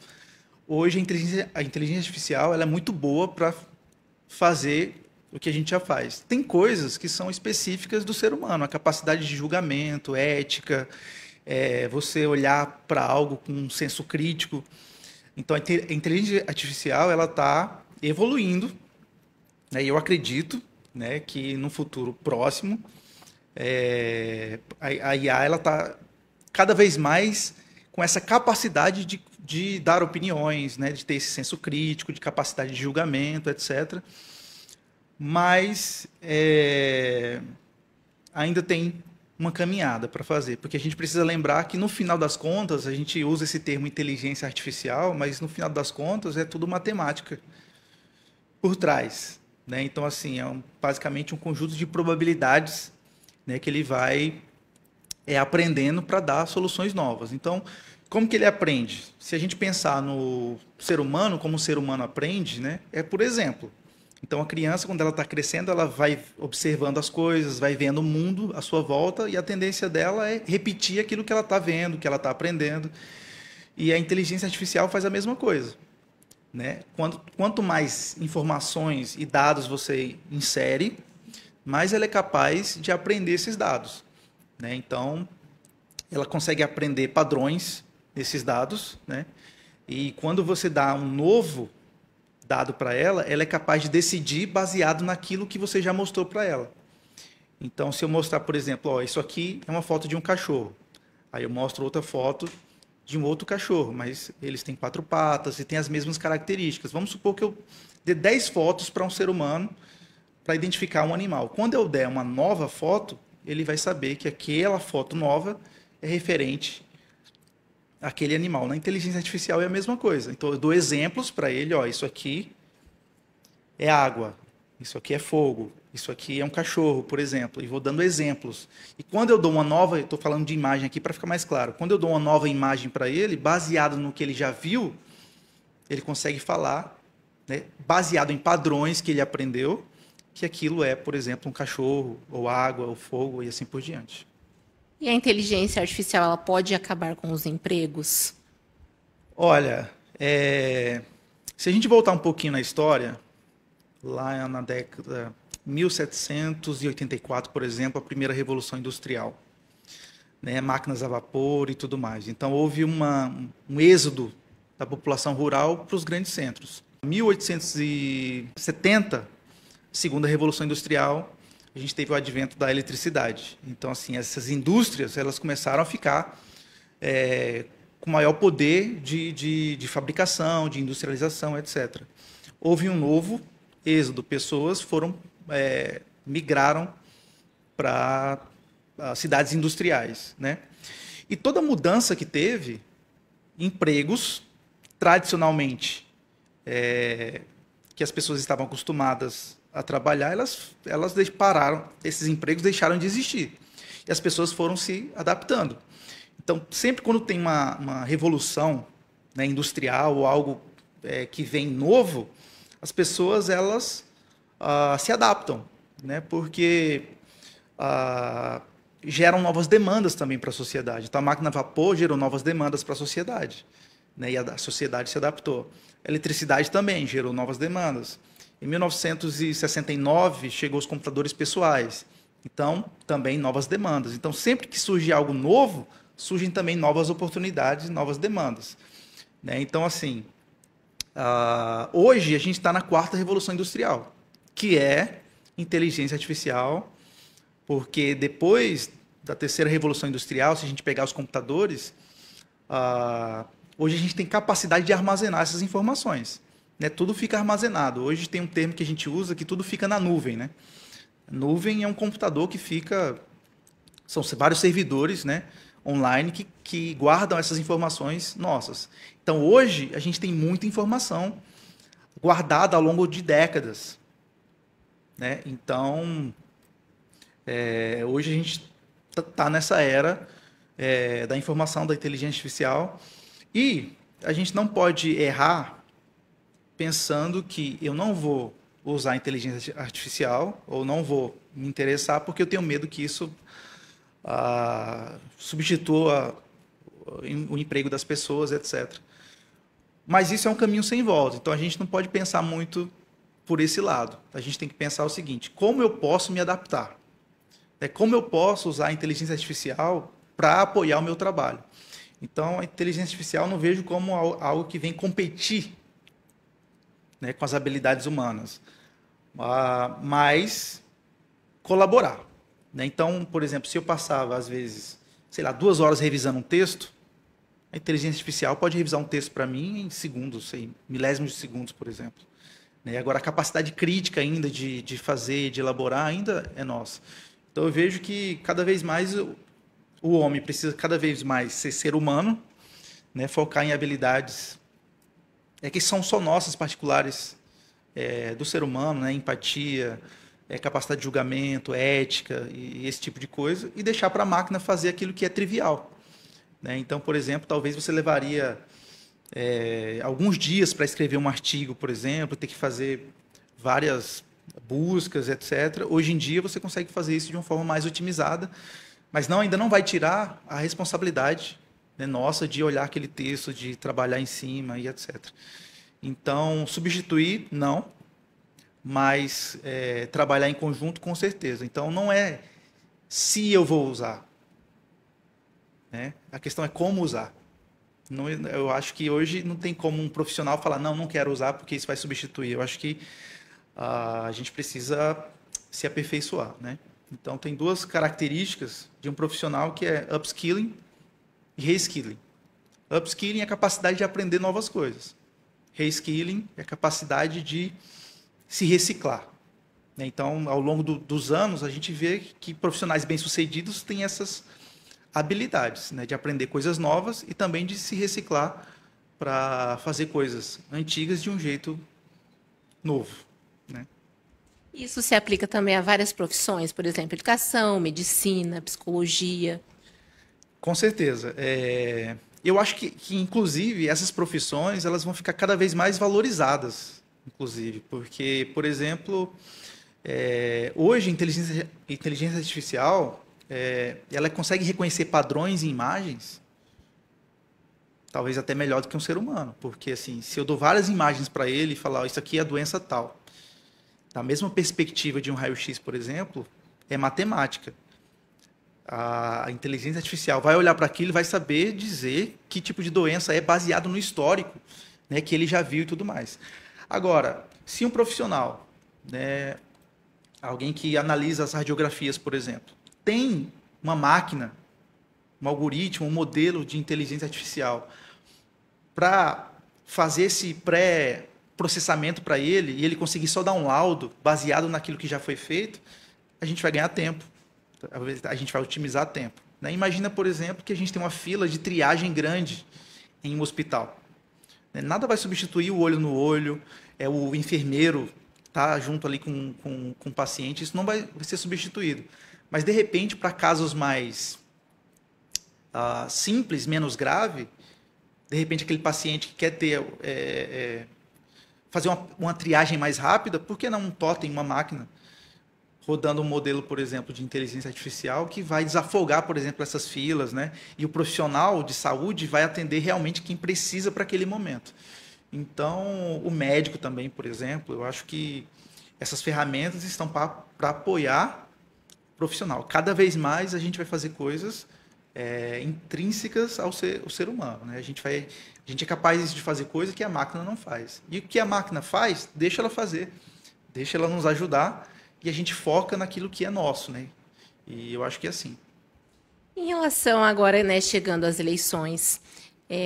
hoje a inteligência artificial ela é muito boa para fazer o que a gente já faz. Tem coisas que são específicas do ser humano, a capacidade de julgamento, ética, você olhar para algo com um senso crítico. Então, a inteligência artificial ela está evoluindo, né? E eu acredito, né, que no futuro próximo a IA ela está cada vez mais com essa capacidade de dar opiniões, né, de ter esse senso crítico, de capacidade de julgamento, etc. Mas ainda tem uma caminhada para fazer, porque a gente precisa lembrar que, no final das contas, a gente usa esse termo inteligência artificial, mas, no final das contas, é tudo matemática por trás, né? Então, assim, basicamente um conjunto de probabilidades, né, que ele vai aprendendo para dar soluções novas. Então, como que ele aprende? Se a gente pensar no ser humano, como o ser humano aprende, né, é por exemplo. Então, a criança, quando ela está crescendo, ela vai observando as coisas, vai vendo o mundo à sua volta, e a tendência dela é repetir aquilo que ela está vendo, que ela está aprendendo. E a inteligência artificial faz a mesma coisa, né? Quanto mais informações e dados você insere, mais ela é capaz de aprender esses dados, né? Então, ela consegue aprender padrões nesses dados, né? E quando você dá um novo dado para ela, ela é capaz de decidir baseado naquilo que você já mostrou para ela. Então, se eu mostrar, por exemplo, ó, isso aqui é uma foto de um cachorro. Aí eu mostro outra foto de um outro cachorro, mas eles têm 4 patas e têm as mesmas características. Vamos supor que eu dê 10 fotos para um ser humano para identificar um animal. Quando eu der uma nova foto, ele vai saber que aquela foto nova é referente àquele animal. Na inteligência artificial é a mesma coisa. Então, eu dou exemplos para ele. Ó, isso aqui é água, isso aqui é fogo, isso aqui é um cachorro, por exemplo. E vou dando exemplos. E quando eu dou uma nova... Estou falando de imagem aqui para ficar mais claro. Quando eu dou uma nova imagem para ele, baseado no que ele já viu, ele consegue falar, né, baseado em padrões que ele aprendeu, que aquilo é, por exemplo, um cachorro, ou água, ou fogo, e assim por diante. E a inteligência artificial, ela pode acabar com os empregos? Olha, se a gente voltar um pouquinho na história, lá na década 1784, por exemplo, a primeira Revolução Industrial, né, máquinas a vapor e tudo mais. Então, houve um êxodo da população rural para os grandes centros. Em 1870, segunda Revolução Industrial, a gente teve o advento da eletricidade. Então, assim, essas indústrias, elas começaram a ficar com maior poder de fabricação, de industrialização, etc. Houve um novo êxodo, pessoas migraram para cidades industriais, né? E toda mudança que teve, empregos, tradicionalmente, que as pessoas estavam acostumadas a trabalhar, elas pararam, esses empregos deixaram de existir. E as pessoas foram se adaptando. Então, sempre quando tem uma revolução, né, industrial ou algo que vem novo, as pessoas elas se adaptam, né, porque geram novas demandas também para a sociedade. Então, a máquina a vapor gerou novas demandas para a sociedade, né, e a sociedade se adaptou. A eletricidade também gerou novas demandas. Em 1969, chegou os computadores pessoais. Então, também novas demandas. Então, sempre que surge algo novo, surgem também novas oportunidades, novas demandas, né? Então, assim, hoje a gente está na 4ª Revolução Industrial, que é inteligência artificial, porque depois da 3ª Revolução Industrial, se a gente pegar os computadores, hoje a gente tem capacidade de armazenar essas informações, né? Tudo fica armazenado. Hoje tem um termo que a gente usa que tudo fica na nuvem, né? Nuvem é um computador que fica... São vários servidores, né, online que guardam essas informações nossas. Então, hoje, a gente tem muita informação guardada ao longo de décadas, né? Então, hoje a gente está nessa era da informação, da inteligência artificial, e a gente não pode errar pensando que eu não vou usar a inteligência artificial ou não vou me interessar porque eu tenho medo que isso substitua o emprego das pessoas, etc. Mas isso é um caminho sem volta. Então, a gente não pode pensar muito por esse lado. A gente tem que pensar o seguinte: como eu posso me adaptar? Como eu posso usar a inteligência artificial para apoiar o meu trabalho? Então, a inteligência artificial não vejo como algo que vem competir, né, com as habilidades humanas, mas colaborar, né? Então, por exemplo, se eu passava, às vezes, sei lá, 2 horas revisando um texto, A inteligência artificial pode revisar um texto para mim em segundos, em milésimos de segundos, por exemplo. Né? Agora, a capacidade crítica ainda de fazer, de elaborar, ainda é nossa. Então, eu vejo que cada vez mais o homem precisa cada vez mais ser humano, né? Focar em habilidades que são só nossas, particulares do ser humano, né? Empatia, capacidade de julgamento, ética e esse tipo de coisa, e deixar para a máquina fazer aquilo que é trivial. Né? Então, por exemplo, talvez você levaria alguns dias para escrever um artigo, por exemplo, ter que fazer várias buscas, etc. Hoje em dia você consegue fazer isso de uma forma mais otimizada, mas ainda não vai tirar a responsabilidade, né, nossa de olhar aquele texto, de trabalhar em cima e etc. Então, substituir, não, mas trabalhar em conjunto, com certeza. Então, não é se eu vou usar, né? A questão é como usar. Não, eu acho que hoje não tem como um profissional falar, não quero usar porque isso vai substituir. Eu acho que a gente precisa se aperfeiçoar, né? Então, tem duas características de um profissional, que é upskilling e reskilling. Upskilling é a capacidade de aprender novas coisas. Reskilling é a capacidade de se reciclar. Então, ao longo dos anos, a gente vê que profissionais bem-sucedidos têm essas habilidades, né, de aprender coisas novas e também de se reciclar para fazer coisas antigas de um jeito novo, né? Isso se aplica também a várias profissões, por exemplo, educação, medicina, psicologia. Com certeza. Eu acho que, inclusive, essas profissões elas vão ficar cada vez mais valorizadas, inclusive, porque, por exemplo, hoje a inteligência artificial ela consegue reconhecer padrões em imagens, talvez até melhor do que um ser humano, porque assim, se eu dou várias imagens para ele e falar, isso aqui é a doença tal, da mesma perspectiva de um raio-x, por exemplo, é matemática. A inteligência artificial vai olhar para aquilo e vai saber dizer que tipo de doença é baseado no histórico, né, que ele já viu e tudo mais. Agora, se um profissional, né, alguém que analisa as radiografias, por exemplo, tem uma máquina, um algoritmo, um modelo de inteligência artificial para fazer esse pré-processamento para ele e ele conseguir só dar um laudo baseado naquilo que já foi feito, a gente vai ganhar tempo, a gente vai otimizar tempo. Né? Imagina, por exemplo, que a gente tem uma fila de triagem grande em um hospital. Nada vai substituir o olho no olho, o enfermeiro tá junto ali com o paciente, isso não vai ser substituído. Mas, de repente, para casos mais simples, menos grave, de repente aquele paciente que quer ter fazer uma triagem mais rápida, por que não um totem, uma máquina, rodando um modelo, por exemplo, de inteligência artificial que vai desafogar, por exemplo, essas filas, né? E o profissional de saúde vai atender realmente quem precisa para aquele momento. Então, o médico também, por exemplo, eu acho que essas ferramentas estão para apoiar profissional. Cada vez mais a gente vai fazer coisas intrínsecas ao ser humano, né? A gente é capaz de fazer coisas que a máquina não faz. E o que a máquina faz, deixa ela fazer, deixa ela nos ajudar e a gente foca naquilo que é nosso, né? E eu acho que é assim. Em relação agora, né, chegando às eleições,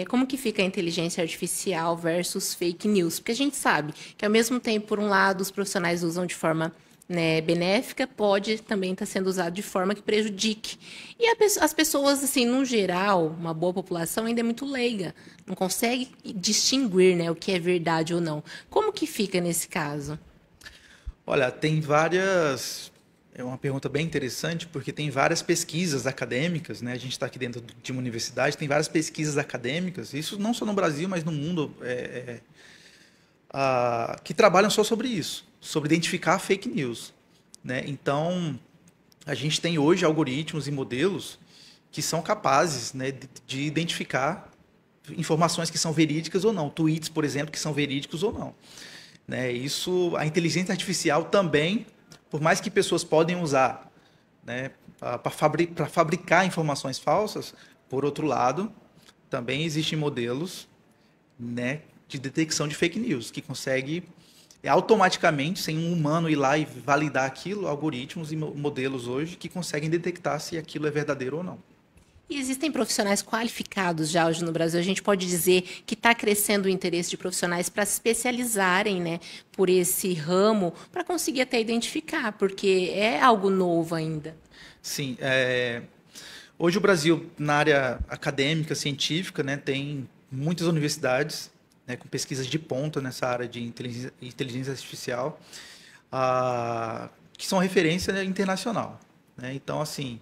como que fica a inteligência artificial versus fake news? Porque a gente sabe que, ao mesmo tempo, por um lado, os profissionais usam de forma, né, benéfica, pode também estar sendo usado de forma que prejudique. E as pessoas, assim, no geral, uma boa população ainda é muito leiga, não consegue distinguir, né, o que é verdade ou não. Como que fica nesse caso? Olha, tem várias... É uma pergunta bem interessante, porque tem várias pesquisas acadêmicas, né? A gente está aqui dentro de uma universidade, tem várias pesquisas acadêmicas, isso não só no Brasil, mas no mundo, que trabalham só sobre isso, sobre identificar fake news, né? Então, a gente tem hoje algoritmos e modelos que são capazes, né, de identificar informações que são verídicas ou não, tweets, por exemplo, que são verídicos ou não. Né? Isso, a inteligência artificial também, por mais que pessoas podem usar, né, para fabricar informações falsas, por outro lado, também existem modelos, né, de detecção de fake news, que consegue automaticamente, sem um humano ir lá e validar aquilo, algoritmos e modelos hoje que conseguem detectar se aquilo é verdadeiro ou não. E existem profissionais qualificados já hoje no Brasil. A gente pode dizer que está crescendo o interesse de profissionais para se especializarem, né, por esse ramo, para conseguir até identificar, porque é algo novo ainda. Sim. Hoje o Brasil, na área acadêmica, científica, né, tem muitas universidades, né, com pesquisas de ponta nessa área de inteligência artificial, que são referência internacional, né? Então, assim,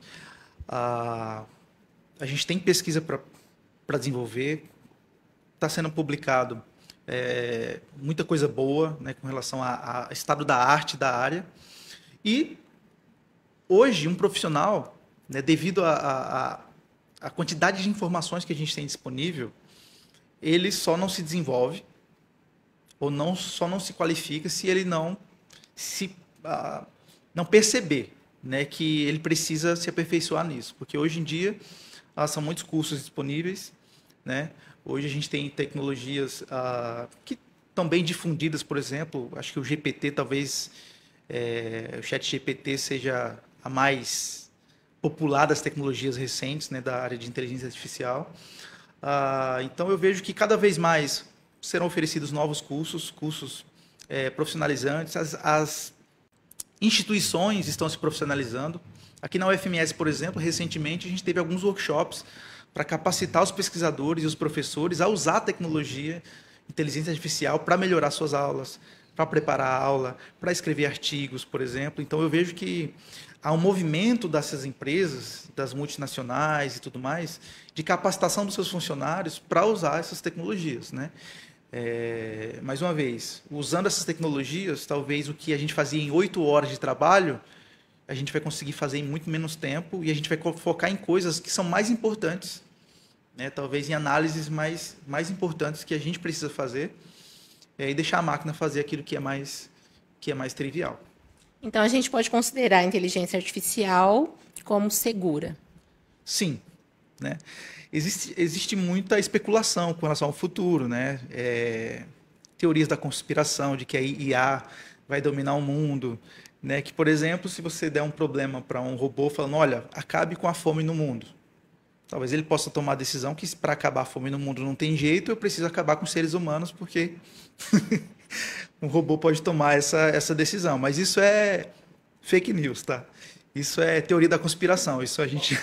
a gente tem pesquisa para desenvolver, está sendo publicado muita coisa boa, né, com relação ao estado da arte da área. E hoje um profissional, né, devido à quantidade de informações que a gente tem disponível, ele só não se desenvolve ou só não se qualifica se ele não perceber, né, que ele precisa se aperfeiçoar nisso. Porque hoje em dia são muitos cursos disponíveis, né? Hoje a gente tem tecnologias que estão bem difundidas, por exemplo, acho que o GPT talvez, o ChatGPT seja a mais popular das tecnologias recentes, né, da área de inteligência artificial. Então eu vejo que cada vez mais serão oferecidos novos cursos profissionalizantes, as instituições estão se profissionalizando. Aqui na UFMS, por exemplo, recentemente a gente teve alguns workshops para capacitar os pesquisadores e os professores a usar a tecnologia, inteligência artificial, para melhorar suas aulas, para preparar a aula, para escrever artigos, por exemplo. Então eu vejo que há um movimento dessas empresas, das multinacionais e tudo mais, de capacitação dos seus funcionários para usar essas tecnologias, né? Mais uma vez, usando essas tecnologias, talvez o que a gente fazia em 8 horas de trabalho, a gente vai conseguir fazer em muito menos tempo e a gente vai focar em coisas que são mais importantes, né? Talvez em análises mais importantes que a gente precisa fazer, e deixar a máquina fazer aquilo que é mais trivial. Então, a gente pode considerar a inteligência artificial como segura? Sim, né? Existe muita especulação com relação ao futuro, né? Teorias da conspiração de que a IA vai dominar o mundo, né? Que, por exemplo, se você der um problema para um robô falando, olha, acabe com a fome no mundo, talvez ele possa tomar a decisão que para acabar a fome no mundo não tem jeito, eu preciso acabar com os seres humanos, porque um robô pode tomar essa decisão. Mas isso é fake news, tá? Isso é teoria da conspiração. Isso a gente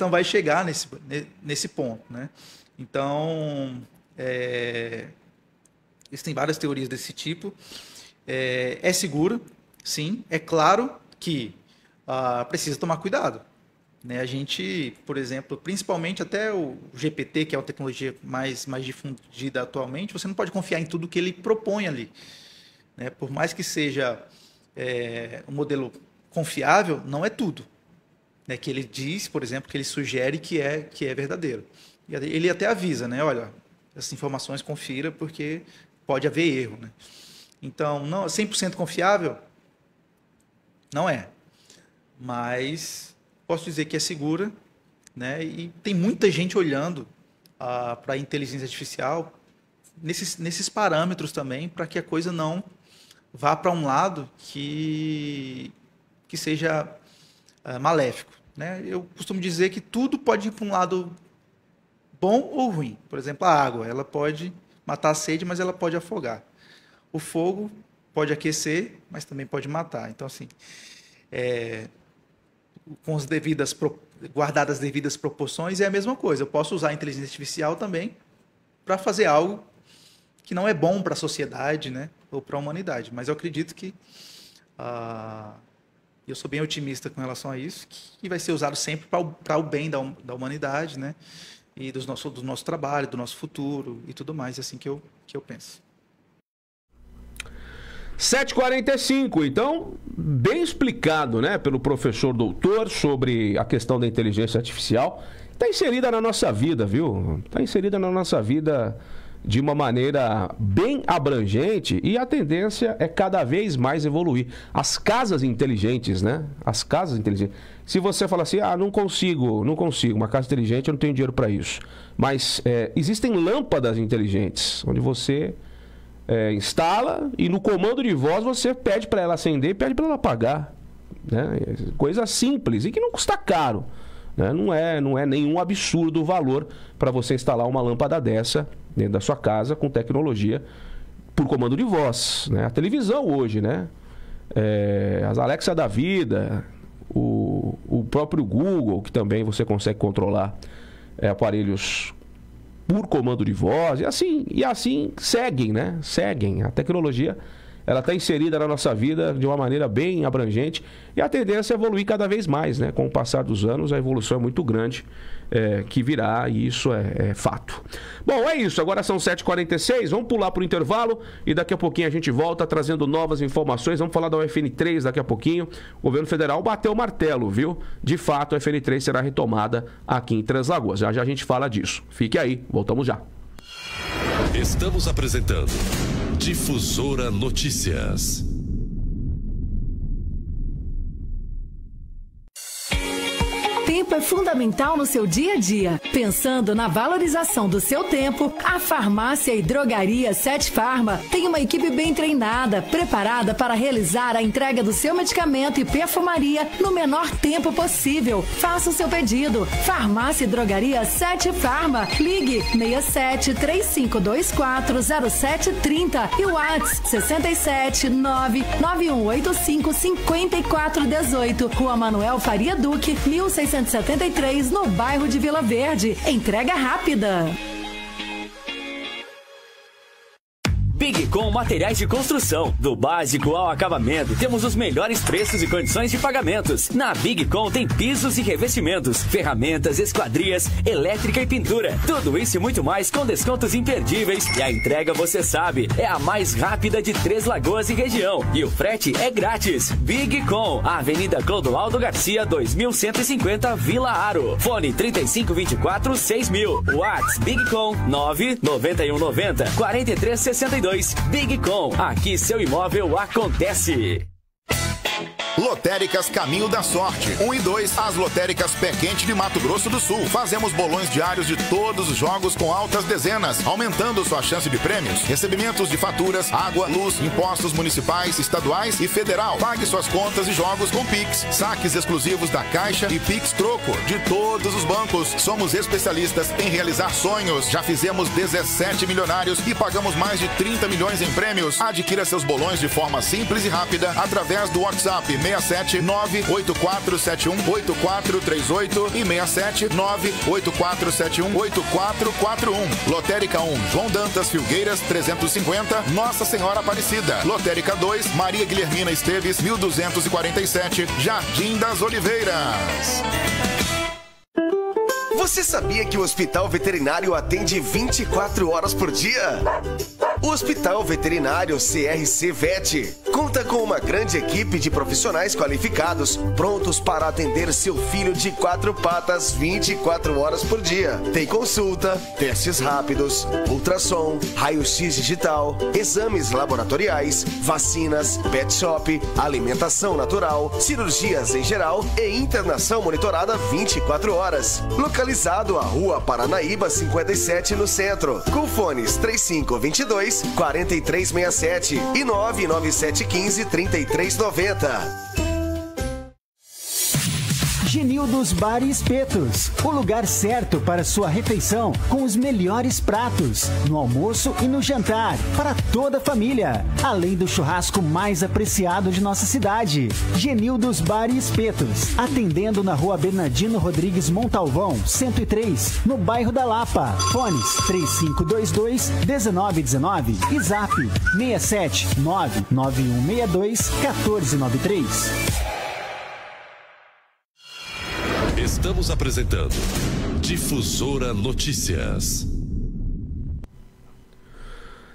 não vai chegar nesse ponto, né? Então, existem várias teorias desse tipo. É seguro, sim. É claro que precisa tomar cuidado, né? A gente, por exemplo, principalmente até o GPT, que é a tecnologia mais difundida atualmente, você não pode confiar em tudo que ele propõe ali, né? Por mais que seja um modelo confiável, não é tudo, né, que ele diz, por exemplo, que ele sugere que é verdadeiro. E ele até avisa, né? Olha, essas informações confira porque pode haver erro, né? Então, não 100% confiável não é, mas posso dizer que é segura, né? E tem muita gente olhando para a inteligência artificial nesses parâmetros também, para que a coisa não vá para um lado que seja maléfico, né? Eu costumo dizer que tudo pode ir para um lado bom ou ruim. Por exemplo, a água, ela pode matar a sede, mas ela pode afogar. O fogo pode aquecer, mas também pode matar. Então, assim, com guardadas as devidas proporções, é a mesma coisa. Eu posso usar a inteligência artificial também para fazer algo que não é bom para a sociedade, né, ou para a humanidade. Mas eu acredito que eu sou bem otimista com relação a isso, que vai ser usado sempre para o bem da humanidade, né, e do nosso trabalho, do nosso futuro e tudo mais. É assim que eu penso. 7h45, então, bem explicado, né, pelo professor doutor sobre a questão da inteligência artificial. Está inserida na nossa vida, viu? Está inserida na nossa vida de uma maneira bem abrangente e a tendência é cada vez mais evoluir. As casas inteligentes, né? As casas inteligentes. Se você fala assim, não consigo, uma casa inteligente, eu não tenho dinheiro para isso. Mas existem lâmpadas inteligentes, onde você instala e no comando de voz você pede para ela acender e pede para ela apagar, né? Coisa simples e que não custa caro. né? Não é nenhum absurdo o valor para você instalar uma lâmpada dessa dentro da sua casa com tecnologia por comando de voz, né? A televisão hoje, né? As Alexa da vida, o próprio Google, que também você consegue controlar aparelhos por comando de voz, e assim seguem, né? Seguem. A tecnologia, ela está inserida na nossa vida de uma maneira bem abrangente e a tendência é evoluir cada vez mais, né? Com o passar dos anos, a evolução é muito grande que virá, e isso é fato. Bom, é isso. Agora são 7h46, vamos pular para o intervalo e daqui a pouquinho a gente volta trazendo novas informações. Vamos falar da UFN3 daqui a pouquinho. O governo federal bateu o martelo, viu? De fato, a UFN3 será retomada aqui em Três Lagoas. Já já a gente fala disso. Fique aí, voltamos já. Estamos apresentando Difusora Notícias. Tempo é fundamental no seu dia a dia. Pensando na valorização do seu tempo, a Farmácia e Drogaria Sete Farma tem uma equipe bem treinada, preparada para realizar a entrega do seu medicamento e perfumaria no menor tempo possível. Faça o seu pedido. Farmácia e Drogaria Sete Farma. Ligue 67 3524 0730 e o WhatsApp 67 99185 5418. Rua Manuel Faria Duque, 1673, no bairro de Vila Verde. Entrega rápida. Bigcom Materiais de Construção. Do básico ao acabamento, temos os melhores preços e condições de pagamentos. Na Bigcom tem pisos e revestimentos, ferramentas, esquadrias, elétrica e pintura. Tudo isso e muito mais com descontos imperdíveis. E a entrega, você sabe, é a mais rápida de Três Lagoas e região. E o frete é grátis. Bigcom, Avenida Clodoaldo Garcia, 2150, Vila Aro. Fone 3524-6000. WhatsApp Bigcom 99190-4362. Bigcom, aqui seu imóvel acontece. Lotéricas Caminho da Sorte, 1 e 2, as lotéricas Pé Quente de Mato Grosso do Sul. Fazemos bolões diários de todos os jogos com altas dezenas, aumentando sua chance de prêmios. Recebimentos de faturas, água, luz, impostos municipais, estaduais e federal. Pague suas contas e jogos com Pix. Saques exclusivos da Caixa e Pix Troco de todos os bancos. Somos especialistas em realizar sonhos. Já fizemos 17 milionários e pagamos mais de 30 milhões em prêmios. Adquira seus bolões de forma simples e rápida através do WhatsApp 67 98471 8438 e 67 98471 8441. Lotérica 1, João Dantas Filgueiras 350, Nossa Senhora Aparecida. Lotérica 2, Maria Guilhermina Esteves 1247, Jardim das Oliveiras. Você sabia que o Hospital Veterinário atende 24 horas por dia? O Hospital Veterinário CRC Vet conta com uma grande equipe de profissionais qualificados, prontos para atender seu filho de 4 patas 24 horas por dia. Tem consulta, testes rápidos, ultrassom, raio-x digital, exames laboratoriais, vacinas, pet shop, alimentação natural, cirurgias em geral e internação monitorada 24 horas. Localizado à Rua Paranaíba 57 no centro, com fones 3522-4367 e 99715-3390. Genildos Bar e Espetos, o lugar certo para sua refeição com os melhores pratos, no almoço e no jantar, para toda a família, além do churrasco mais apreciado de nossa cidade. Genildos Bar e Espetos, atendendo na Rua Bernardino Rodrigues Montalvão, 103, no bairro da Lapa. Fones 3522-1919 e Zap 67 99162-1493. Estamos apresentando Difusora Notícias.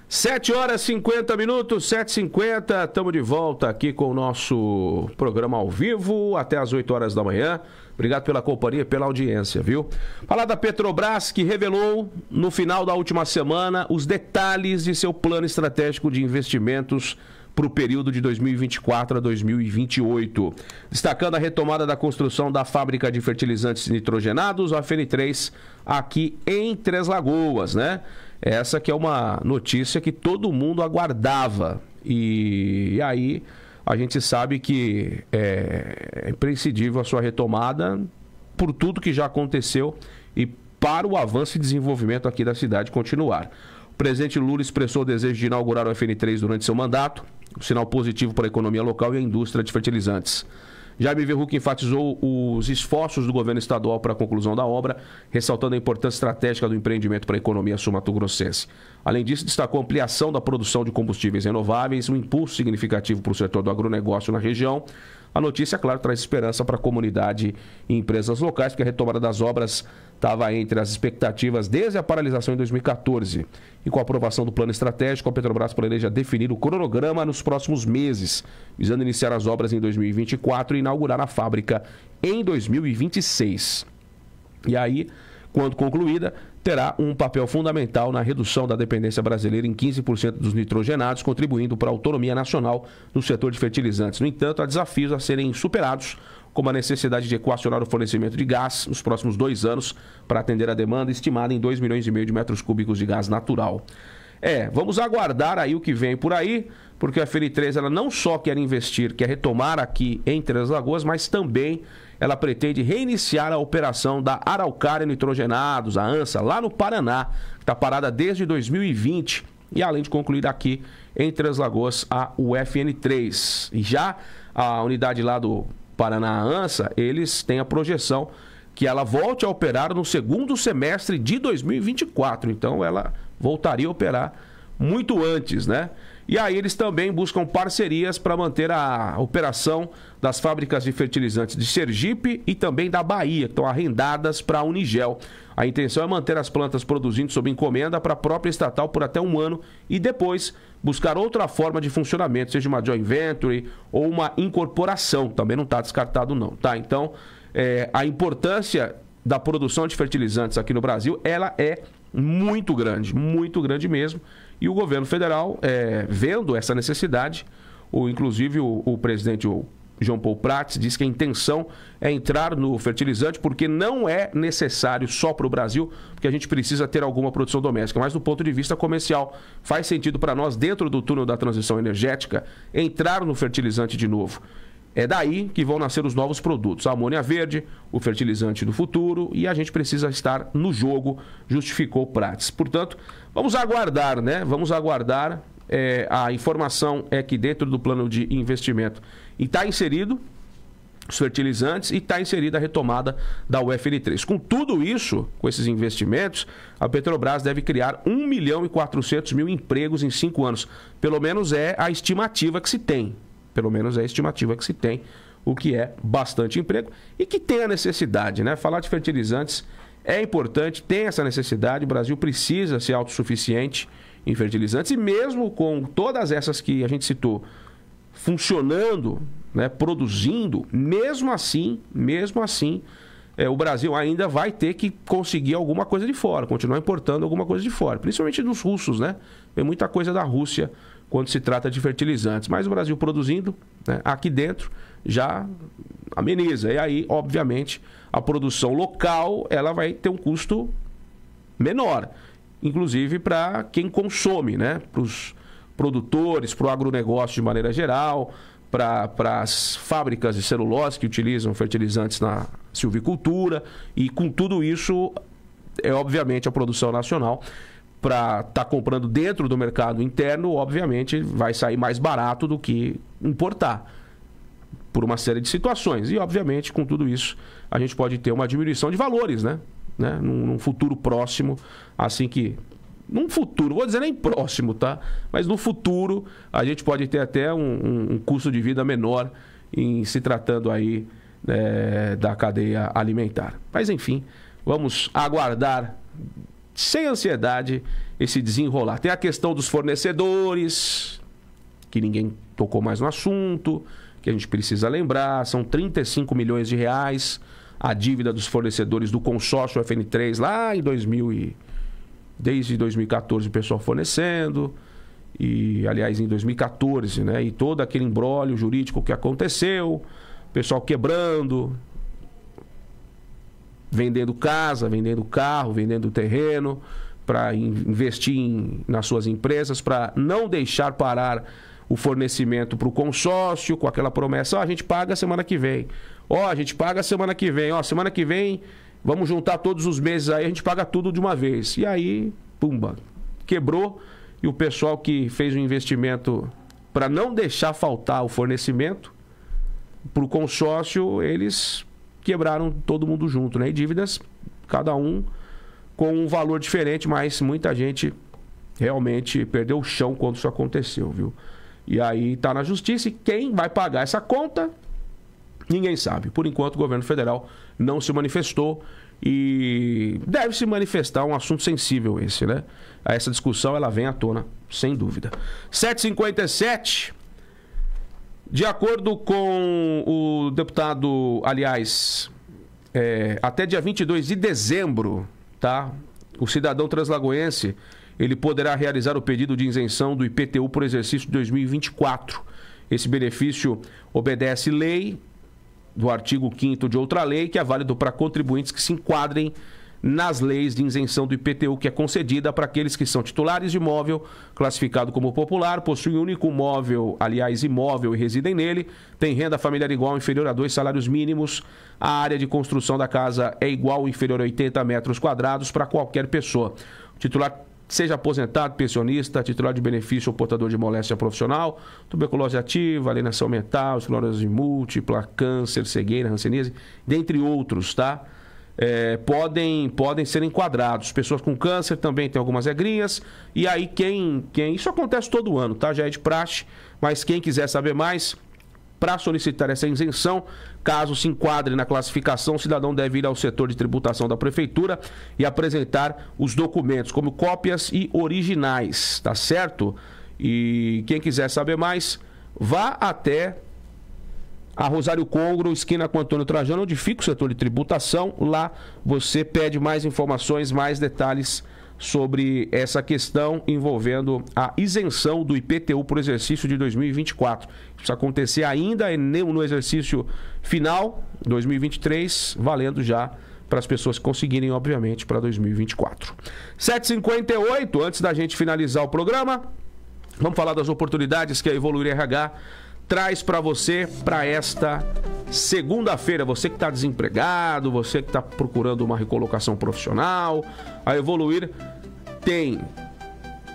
7h50, 7h50, estamos de volta aqui com o nosso programa ao vivo até as 8 horas da manhã. Obrigado pela companhia e pela audiência, viu? Falar da Petrobras, que revelou no final da última semana os detalhes de seu plano estratégico de investimentos para o período de 2024 a 2028. Destacando a retomada da construção da fábrica de fertilizantes nitrogenados, a UFN3, aqui em Três Lagoas, né? Essa que é uma notícia que todo mundo aguardava. E aí a gente sabe que é imprescindível a sua retomada por tudo que já aconteceu e para o avanço e desenvolvimento aqui da cidade continuar. O presidente Lula expressou o desejo de inaugurar o FN3 durante seu mandato, um sinal positivo para a economia local e a indústria de fertilizantes. Jaime Verruc enfatizou os esforços do governo estadual para a conclusão da obra, ressaltando a importância estratégica do empreendimento para a economia sul-mato-grossense. Além disso, destacou a ampliação da produção de combustíveis renováveis, um impulso significativo para o setor do agronegócio na região. A notícia, claro, traz esperança para a comunidade e empresas locais, porque a retomada das obras estava entre as expectativas desde a paralisação em 2014. E com a aprovação do plano estratégico, a Petrobras planeja definir o cronograma nos próximos meses, visando iniciar as obras em 2024 e inaugurar a fábrica em 2026. E aí, quando concluída, terá um papel fundamental na redução da dependência brasileira em 15% dos nitrogenados, contribuindo para a autonomia nacional no setor de fertilizantes. No entanto, há desafios a serem superados, como a necessidade de equacionar o fornecimento de gás nos próximos 2 anos para atender a demanda estimada em 2,5 milhões de metros cúbicos de gás natural. Vamos aguardar aí o que vem por aí, porque a FN3 ela não só quer investir, quer retomar aqui em Três Lagoas, mas também ela pretende reiniciar a operação da Araucária Nitrogenados, a ANSA, lá no Paraná, que está parada desde 2020, e além de concluir aqui em Três Lagoas a UFN3. E já a unidade lá do Paraná, a ANSA, eles têm a projeção que ela volte a operar no segundo semestre de 2024. Então ela voltaria a operar muito antes, né? E aí eles também buscam parcerias para manter a operação das fábricas de fertilizantes de Sergipe e também da Bahia, que estão arrendadas para a Unigel. A intenção é manter as plantas produzindo sob encomenda para a própria estatal por até 1 ano e depois buscar outra forma de funcionamento, seja uma joint venture ou uma incorporação. Também não está descartado não, tá? Então, a importância da produção de fertilizantes aqui no Brasil, ela é muito grande mesmo. E o governo federal, vendo essa necessidade, inclusive o presidente João Paulo Prats disse que a intenção é entrar no fertilizante porque não é necessário só para o Brasil, porque a gente precisa ter alguma produção doméstica. Mas do ponto de vista comercial, faz sentido para nós, dentro do túnel da transição energética, entrar no fertilizante de novo. É daí que vão nascer os novos produtos, a amônia verde, o fertilizante do futuro, e a gente precisa estar no jogo, justificou Prats. Portanto, vamos aguardar, né? Vamos aguardar. A informação é que dentro do plano de investimento está inserido os fertilizantes e está inserida a retomada da UFN3. Com tudo isso, com esses investimentos, a Petrobras deve criar 1.400.000 empregos em 5 anos. Pelo menos é a estimativa que se tem. O que é bastante emprego e que tem a necessidade, né? Falar de fertilizantes é importante, tem essa necessidade, o Brasil precisa ser autossuficiente em fertilizantes e mesmo com todas essas que a gente citou funcionando, né, produzindo, mesmo assim, o Brasil ainda vai ter que conseguir alguma coisa de fora, continuar importando alguma coisa de fora, principalmente dos russos, né? Tem muita coisa da Rússia quando se trata de fertilizantes, mas o Brasil produzindo, né, aqui dentro já ameniza. E aí, obviamente, a produção local ela vai ter um custo menor, inclusive para quem consome, né, para os produtores, para o agronegócio de maneira geral, para as fábricas de celulose que utilizam fertilizantes na silvicultura, e com tudo isso, obviamente, a produção nacional para estar comprando dentro do mercado interno, obviamente, vai sair mais barato do que importar, por uma série de situações. E, obviamente, com tudo isso, a gente pode ter uma diminuição de valores, né? Num futuro próximo, assim que... Num futuro, vou dizer nem próximo, tá? Mas no futuro, a gente pode ter até um custo de vida menor em se tratando aí da cadeia alimentar. Mas, enfim, vamos aguardar sem ansiedade esse desenrolar. Tem a questão dos fornecedores, que ninguém tocou mais no assunto, que a gente precisa lembrar, são 35 milhões de reais a dívida dos fornecedores do consórcio FN3 lá em desde 2014 o pessoal fornecendo, e aliás em 2014, né? E todo aquele imbróglio jurídico que aconteceu, o pessoal quebrando, vendendo casa, vendendo carro, vendendo terreno para investir nas suas empresas, para não deixar parar o fornecimento para o consórcio com aquela promessa, a gente paga semana que vem. Ó, a gente paga semana que vem. Ó, semana que vem, vamos juntar todos os meses aí, a gente paga tudo de uma vez. E aí, pumba, quebrou. E o pessoal que fez o investimento para não deixar faltar o fornecimento para o consórcio, eles quebraram todo mundo junto, né? E dívidas, cada um com um valor diferente, mas muita gente realmente perdeu o chão quando isso aconteceu, viu? E aí tá na justiça e quem vai pagar essa conta, ninguém sabe. Por enquanto o governo federal não se manifestou e deve se manifestar, um assunto sensível esse, né? Essa discussão ela vem à tona, sem dúvida. 7h57, de acordo com o deputado, aliás, até dia 22 de dezembro, tá? O cidadão translagoense, ele poderá realizar o pedido de isenção do IPTU por exercício de 2024. Esse benefício obedece lei do artigo 5º de outra lei, que é válido para contribuintes que se enquadrem nas leis de isenção do IPTU, que é concedida para aqueles que são titulares de imóvel classificado como popular, possuem único imóvel, aliás, imóvel e residem nele, tem renda familiar igual ou inferior a 2 salários mínimos, a área de construção da casa é igual ou inferior a 80 metros quadrados para qualquer pessoa. O titular seja aposentado, pensionista, titular de benefício ou portador de moléstia profissional, tuberculose ativa, alienação mental, esclerose múltipla, câncer, cegueira, hanseníase, dentre outros, tá? Podem ser enquadrados. Pessoas com câncer também tem algumas regrinhas. E aí isso acontece todo ano, tá? Já é de praxe, mas quem quiser saber mais, para solicitar essa isenção, caso se enquadre na classificação, o cidadão deve ir ao setor de tributação da prefeitura e apresentar os documentos, como cópias e originais, tá certo? E quem quiser saber mais, vá até a Rosário Congro, esquina com Antônio Trajano, onde fica o setor de tributação. Lá você pede mais informações, mais detalhes sobre essa questão envolvendo a isenção do IPTU por exercício de 2024. Isso acontecer ainda no exercício final, 2023, valendo já para as pessoas que conseguirem, obviamente, para 2024. 7h58, antes da gente finalizar o programa, vamos falar das oportunidades que a Evoluir RH traz para você para esta segunda-feira. Você que está desempregado, você que está procurando uma recolocação profissional, a Evoluir tem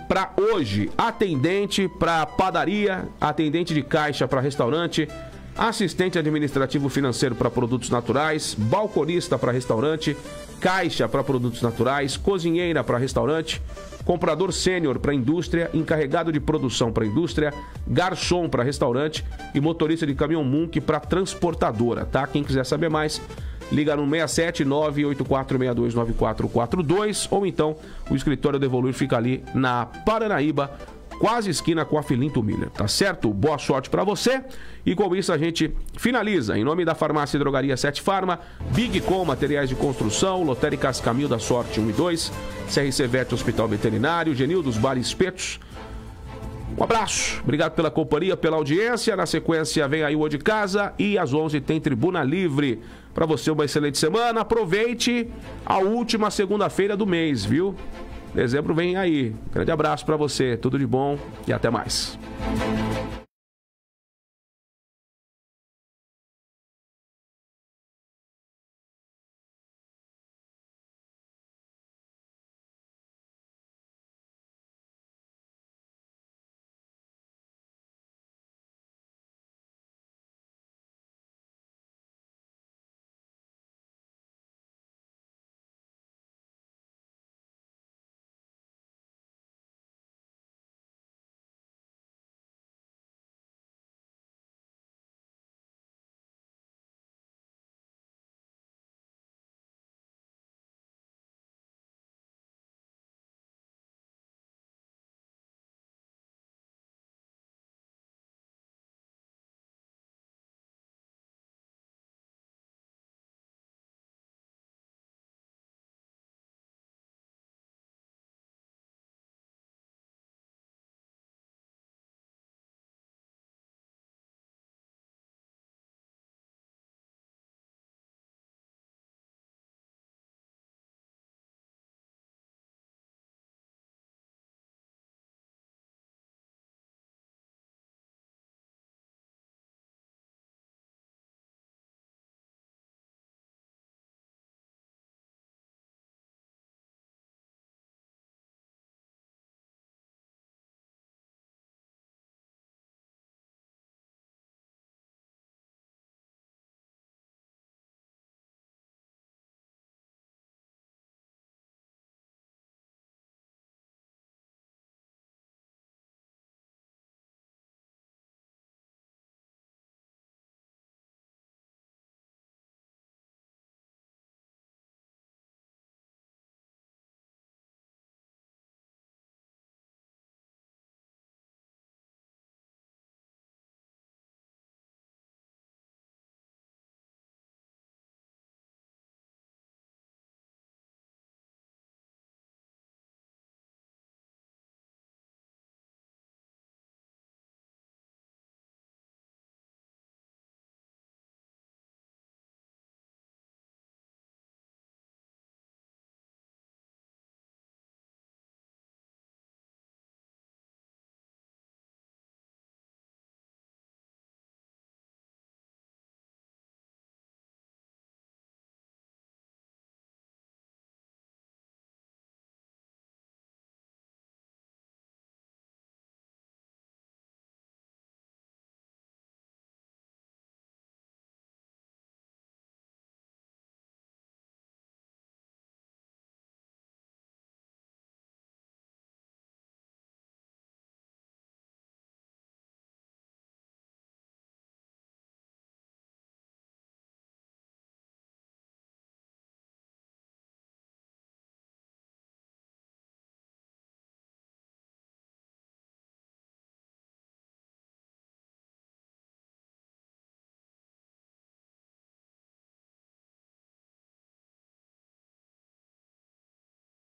para hoje atendente para padaria, atendente de caixa para restaurante, assistente administrativo financeiro para produtos naturais, balconista para restaurante, caixa para produtos naturais, cozinheira para restaurante, comprador sênior para indústria, encarregado de produção para indústria, garçom para restaurante e motorista de caminhão Munk para transportadora, tá? Quem quiser saber mais, liga no 67984629442 ou então o escritório do Evoluir fica ali na Paranaíba, quase esquina com a Filinto Miller, tá certo? Boa sorte pra você. E com isso a gente finaliza. Em nome da Farmácia e Drogaria 7 Farma, Big Com Materiais de Construção, Lotéricas Caminho da Sorte 1 e 2, CRC Vet Hospital Veterinário, Genil dos Bar Espetos. Um abraço, obrigado pela companhia, pela audiência. Na sequência vem aí o O de Casa e às 11 tem Tribuna Livre. Pra você uma excelente semana. Aproveite a última segunda-feira do mês, viu? Dezembro vem aí. Grande abraço pra você, tudo de bom e até mais.